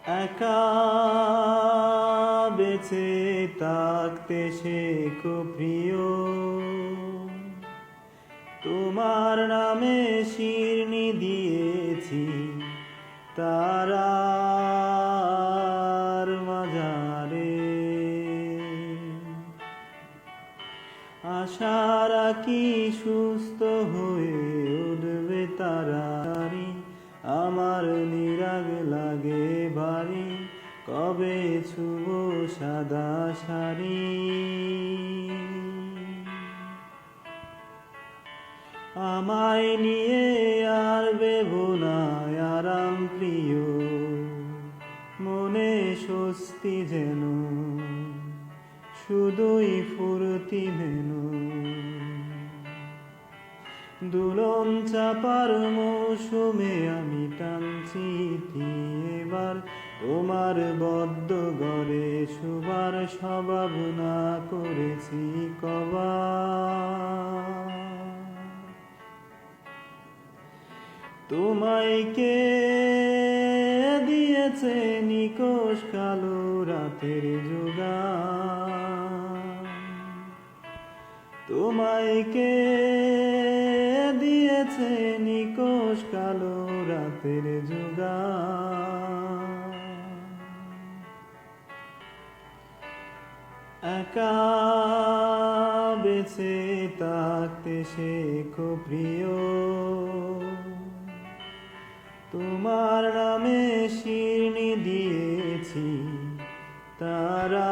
একা বেঁচে থাকতে সে খুব প্রিয়, তোমার নামে শিরনি দিয়েছি তারার মাজারে। আশা রাখি সুস্থ হয়ে উঠবে তারারি, আমার নিরাগ লাগে বাড়ি, কবে ছুব সাদা শাড়ি। আমায় নিয়ে আর বেবনায় আরাম প্রিয়, মনে স্বস্তি যেন শুধুই ফুর্তি মেনু। দুলন চাপার মৌসুমে আমি টানছি এবার, তোমার বদ্ধ ঘরে শুবার স্বভাব না করেছি কবার। তোমায় কে দিয়েছে নিকশ কালো রাতের যোগান, তোমায় কে দিয়েছে নিকশ কালো রাতের যোগান। একা বেঁচে থাকতে সে খুব প্রিয়, তোমার নামে শিরনি দিয়েছি তারা।